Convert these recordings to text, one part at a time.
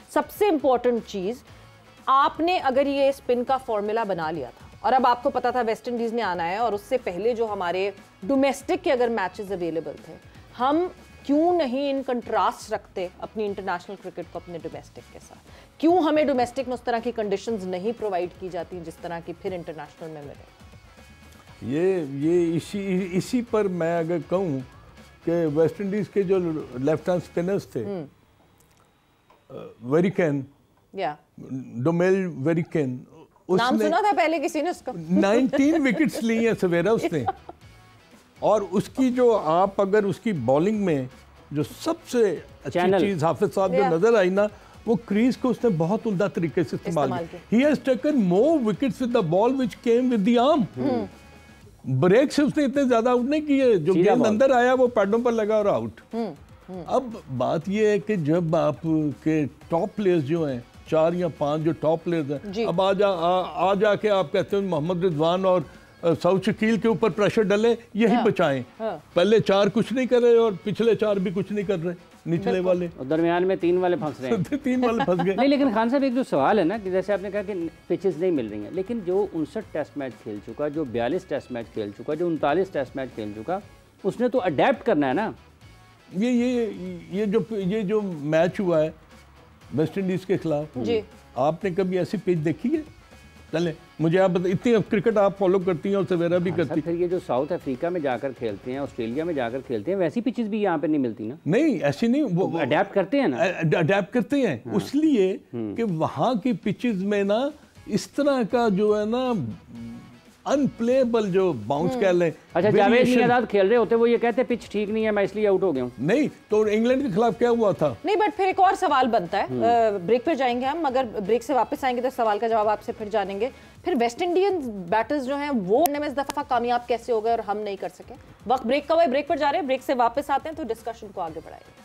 सबसे इंपॉर्टेंट चीज, आपने अगर ये स्पिन का फॉर्मूला बना लिया था और अब आपको पता था वेस्ट इंडीज ने आना है और उससे पहले जो हमारे डोमेस्टिक के अगर मैचेस अवेलेबल थे, हम क्यों नहीं इन कंट्रास्ट रखते अपनी इंटरनेशनल क्रिकेट को अपने डोमेस्टिक के साथ? क्यों हमें डोमेस्टिक में उस तरह की कंडीशंस नहीं प्रोवाइड की जाती जिस तरह की फिर इंटरनेशनल में मिले? ये इसी पर मैं अगर कहूँ कि वेस्ट इंडीज के जो लेफ्ट हैंड स्पिनर्स थे, वेरिकेन, डोमेल वेरिकेन, नाम सुना था पहले किसी ने उसका? 19 विकेट्स ली हैं सवेरा उसने। और उसकी जो आप अगर उसकी बॉलिंग में जो सबसे अच्छी चीज हाफिज साहब जो नजर आई ना, वो क्रीज को उसने बहुत उम्दा तरीके से इस्तेमाल किया। He has taken more wickets with the ball which came with the arm. Break से उसने इतने ज्यादा आउट नहीं किए, जो गेंद अंदर आया वो पैडों पर लगा और आउट। अब बात ये है कि जब आप के टॉप प्लेयर्स जो हैं, 4 या 5 जो टॉप प्लेयर्स हैं, अब आ जाके आप कहते हैं मोहम्मद रिजवान और साउथ शकील के ऊपर प्रेशर डले, यही बचाएं। पहले 4 कुछ नहीं कर रहे और पिछले 4 भी कुछ नहीं कर रहे, निचले वाले, और दरमियान में 3 वाले फंस रहे हैं। 3 वाले फंस गए। नहीं, लेकिन खान साहब एक जो सवाल है ना कि जैसे आपने कहा कि पिचेस नहीं मिल रही हैं, लेकिन जो 59 टेस्ट मैच खेल चुका, जो 42 टेस्ट मैच खेल चुका, जो 39 टेस्ट मैच खेल चुका, उसने तो अडेप्ट करना है ना। ये जो मैच हुआ है वेस्ट इंडीज के खिलाफ, आपने कभी ऐसी पिच देखी है? चले मुझे आप बताइए, इतनी क्रिकेट आप फॉलो करती हैं और सवेरा भी करती हैं। फिर ये जो साउथ अफ्रीका में जाकर खेलते हैं, ऑस्ट्रेलिया में जाकर खेलते हैं, वैसी पिचेस भी यहाँ पे नहीं मिलती ना। नहीं, ऐसी नहीं, वो अडेप्ट करते हैं ना, अडेप्ट करते हैं इसलिए कि वहाँ की पिचेस में ना इस तरह का जो है ना अनप्लेबल जो बाउंस कह लें। अच्छा, जावेद मियादाद खेल रहे होते, वो ये कहते पिच ठीक नहीं है, मैं इसलिए आउट हो गया हूँ। नहीं तो इंग्लैंड के खिलाफ क्या हुआ था? नहीं, बट फिर एक और सवाल बनता है, ब्रेक पर जाएंगे हम, अगर ब्रेक से वापस आएंगे तो सवाल का जवाब आपसे फिर जानेंगे। फिर वेस्ट इंडियन बैटर्स जो हैं वो में इस दफा कामयाब कैसे हो गए और हम नहीं कर सके? वक्त ब्रेक का हुआ, ब्रेक पर जा रहे हैं, ब्रेक से वापस आते हैं तो डिस्कशन को आगे बढ़ाएंगे।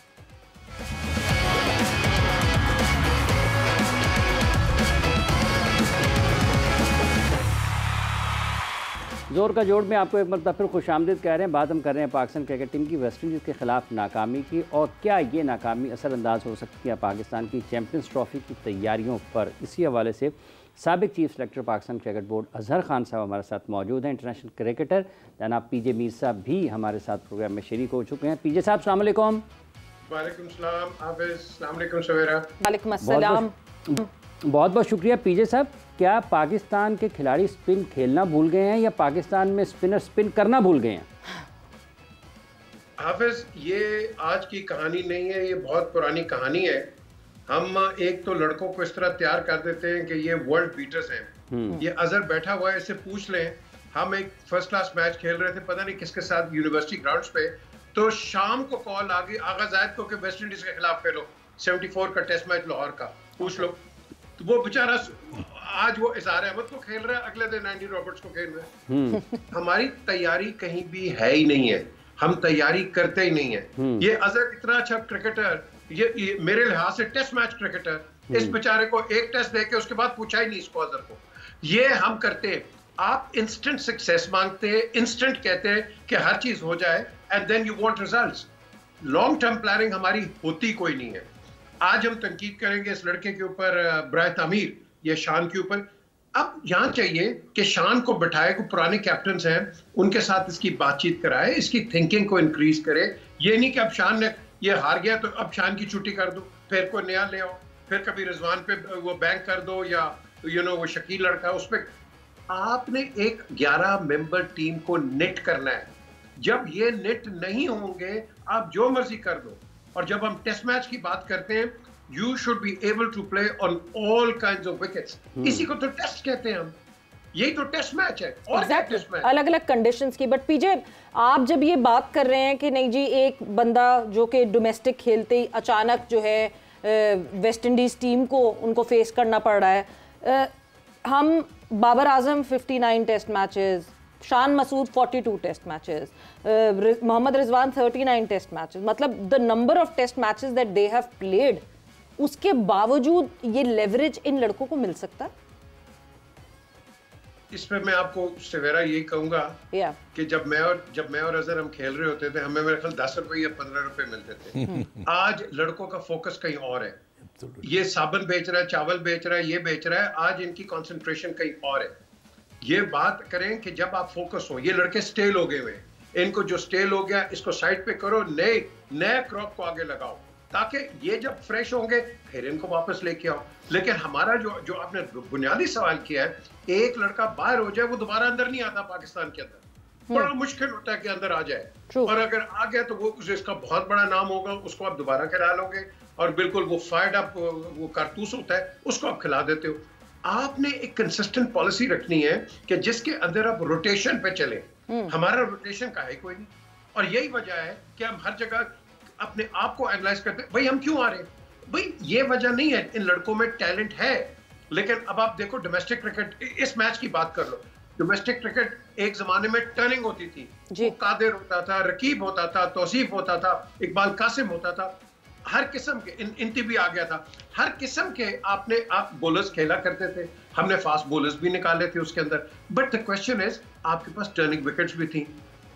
जोर का जोड़ में आपको एक मरतबा फिर खुशामदीद कह रहे हैं। बात हम कर रहे हैं पाकिस्तान क्रिकेट टीम की वेस्ट इंडीज़ के खिलाफ नाकामी की, और क्या ये नाकामी असरअंदाज हो सकती है पाकिस्तान की चैम्पियंस ट्रॉफी की तैयारियों पर। इसी हवाले से साबिक chief selector Pakistan cricket board Azhar Khan साहब हमारे साथ मौजूद हैं। इंटरनेशनल क्रिकेटर जनाब पीजे मीर साहब भी हमारे साथ प्रोग्राम में शरीक हो चुके हैं। पीजे साहब अस्सलाम वालेकुम। वालेकुम सलाम हाफिज़, अस्सलाम वालेकुम सवेरा। वालेकुम अस्सलाम। बहुत बहुत शुक्रिया पीजे साहब। क्या पाकिस्तान के खिलाड़ी स्पिन खेलना भूल गए हैं या पाकिस्तान में स्पिनर स्पिन करना भूल गए हैं? हाफिज, ये आज की कहानी नहीं है, ये बहुत पुरानी कहानी है। हम एक तो लड़कों को इस तरह तैयार कर देते हैं कि ये वर्ल्ड बीटर्स हैं। ये अजहर बैठा हुआ है, इससे पूछ लें, हम एक फर्स्ट क्लास मैच खेल रहे थे पता नहीं किसके साथ यूनिवर्सिटी ग्राउंड्स पे, तो शाम को कॉल आ गई आगा जायद को कि वेस्ट इंडीज के खिलाफ खेलो, 74 का टेस्ट मैच लाहौर का, पूछ लो। तो वो बेचारा आज वो इज़हार अहमद को खेल रहा है, अगले दिन एंडी रॉबर्ट्स को खेल रहा है। हमारी तैयारी कहीं भी है ही नहीं है, हम तैयारी करते ही नहीं है। ये अजहर इतना अच्छा क्रिकेटर, ये मेरे लिहाज से टेस्ट मैच क्रिकेटर, इस बेचारे को एक टेस्ट देके उसके बाद पूछा ही नहीं इसको अजहर को। ये हम करते हैं, आप इंस्टेंट सक्सेस मांगते हैं, इंस्टेंट कहते हैं कि हर चीज हो जाए and then you want results. Long term planning हमारी होती कोई नहीं है। आज हम तनकीद करेंगे इस लड़के के ऊपर, बराए तामीर, ये शान के ऊपर। अब यहाँ चाहिए कि शान को बिठाए, को पुराने कैप्टन हैं उनके साथ इसकी बातचीत कराए, इसकी थिंकिंग को इंक्रीज करे। ये नहीं कि अब शान ने ये हार गया तो अब शान की छुट्टी कर दो, फिर कोई नया ले आओ, फिर कभी रिजवान पे वो बैंक कर दो, या वो शकील लड़का उस पर। आपने एक 11 मेंबर टीम को नेट करना है। जब ये नेट नहीं होंगे आप जो मर्जी कर दो। और जब हम टेस्ट मैच की बात करते हैं, you should be able to play on all kinds of wickets. इसी को तो टेस्ट कहते हैं हम, यही तो टेस्ट मैच है। और टेस्ट मैच अलग अलग कंडीशंस की। बट पीजे, आप जब ये बात कर रहे हैं कि नहीं जी एक बंदा जो कि डोमेस्टिक खेलते ही अचानक जो है वेस्ट इंडीज टीम को उनको फेस करना पड़ रहा है, हम Babar Azam 59 test matches, Shan Masood 42 test matches, Mohammad Rizwan 39 test matches, मतलब the number of test matches that they have played, उसके बावजूद ये लेवरेज इन लड़कों को मिल सकता है? इस पे मैं आपको सवेरा यही कहूंगा कि जब मैं और अजहर हम खेल रहे होते थे, हमें मेरे ख्याल 10 रुपए या 15 रुपए मिलते थे। आज लड़कों का फोकस कहीं और है। ये साबुन बेच रहा है, चावल बेच रहा है, ये बेच रहा है, आज इनकी कंसंट्रेशन कहीं और है। ये बात करें कि जब आप फोकस हो, ये लड़के स्टेल हो गए हुए, इनको जो स्टेल हो गया इसको साइड पे करो, नए क्रॉप को आगे लगाओ, ताकि ये जब फ्रेश होंगे फिर इनको वापस लेके आओ। लेकिन हमारा जो आपने बुनियादी सवाल किया है, एक लड़का बाहर हो जाए वो दोबारा अंदर नहीं आता पाकिस्तान के अंदर, बड़ा मुश्किल होता है कि अंदर आ जाए। और अगर आ गया तो वो इसका बहुत बड़ा नाम होगा, उसको आप दोबारा खिला लोगे और बिल्कुल वो फायर्ड अप वो कारतूस होता है उसको आप खिला देते हो। आपने एक कंसिस्टेंट पॉलिसी रखनी है कि जिसके अंदर आप रोटेशन पे चले। हमारा रोटेशन का है कोई नहीं, और यही वजह है कि हम हर जगह अपने आप को एनालाइज करते हैं, भाई हम क्यों आ रहे हैं। भाई ये वजह नहीं है, इन लड़कों में टैलेंट है। लेकिन अब आप देखो डोमेस्टिक क्रिकेट, इस मैच की बात कर लो, डोमेस्टिक क्रिकेट एक जमाने में टर्निंग होती थी, कादिर होता था, रकीब होता था, तौसीफ होता था, इकबाल कासिम होता था, हर किस्म के इंती भी आ गया था, हर किस्म के आप बॉलर्स खेला करते थे, हमने फास्ट बॉलर्स भी निकाले थे उसके अंदर। बट द क्वेश्चन इज, आपके पास टर्निंग विकेट्स भी थी,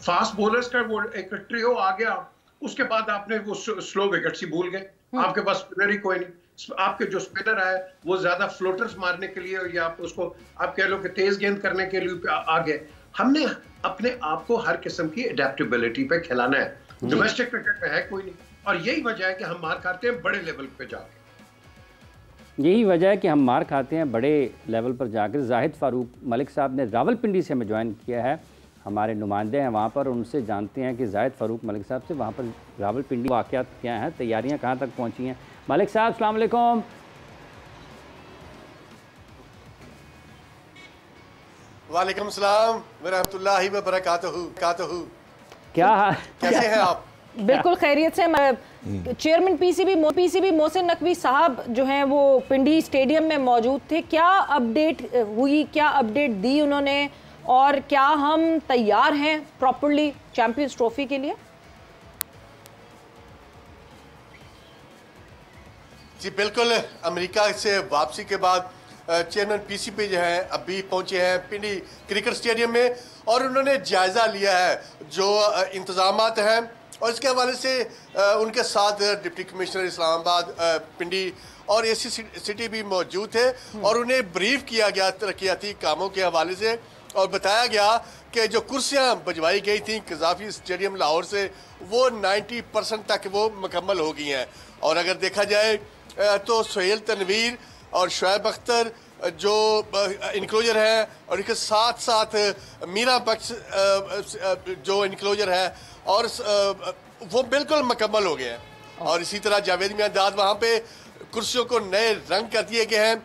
फास्ट बॉलर्स का वो एक ट्रियो आ गया, उसके बाद आपने वो स्लो विकेट्स ही भूल गए, आपके पास स्पिनर ही कोई नहीं। आपके जो स्पिनर आए वो ज्यादा फ्लोटर्स मारने के लिए या आप उसको आप कह लो कि तेज गेंद करने के लिए आ गए। हमने अपने आप को हर किस्म की एडेप्टेबिलिटी पे खिलाना है, डोमेस्टिक क्रिकेट में है कोई नहीं, और यही वजह है कि हम मार खाते हैं बड़े लेवल पे जाके। यही वजह है कि हम मार खाते हैं बड़े लेवल पर जाकर। जाहिद फारूक मलिक साहब ने रावलपिंडी से हमें ज्वाइन किया है, हमारे नुमाइंदे हैं वहाँ पर, उनसे जानते हैं कि जाहिद फारूक मलिक साहब से वहाँ पर रावलपिंडी वाक़यात क्या हैं, तैयारियाँ कहाँ तक पहुँची हैं। मलिक साहब अस्सलाम वालेकुम। वालेकुम सलाम व रहमतुल्लाहि व बरकातहू। क्या कैसे हैं आप? बिल्कुल खैरियत से। चेयरमैन पीसीबी मोहसिन नकवी साहब जो हैं वो पिंडी स्टेडियम में मौजूद थे, क्या अपडेट हुई, क्या अपडेट दी उन्होंने, और क्या हम तैयार हैं प्रॉपर्ली चैंपियंस ट्रॉफी के लिए? जी बिल्कुल, अमेरिका से वापसी के बाद चेयरमैन पीसीबी जो हैं अभी पहुंचे हैं पिंडी क्रिकेट स्टेडियम में, और उन्होंने जायज़ा लिया है जो इंतज़ामात हैं, और इसके हवाले से उनके साथ डिप्टी कमिश्नर इस्लामाबाद पिंडी और एसी सिटी भी मौजूद थे, और उन्हें ब्रीफ किया गया तरक्याती कामों के हवाले से, और बताया गया कि जो कुर्सियां भिजवाई गई थी कज़ाफ़ी स्टेडियम लाहौर से वो 90% तक वो मुकम्मल हो गई हैं। और अगर देखा जाए तो सुहेल तनवीर और शुएब अख्तर जो इनक्लोजर है, और इसके साथ साथ मीरा बख्श जो इनक्लोजर है, और वो बिल्कुल मुकम्मल हो गए हैं। और इसी तरह जावेद मियां दाद वहाँ पे कुर्सियों को नए रंग कर दिए गए हैं,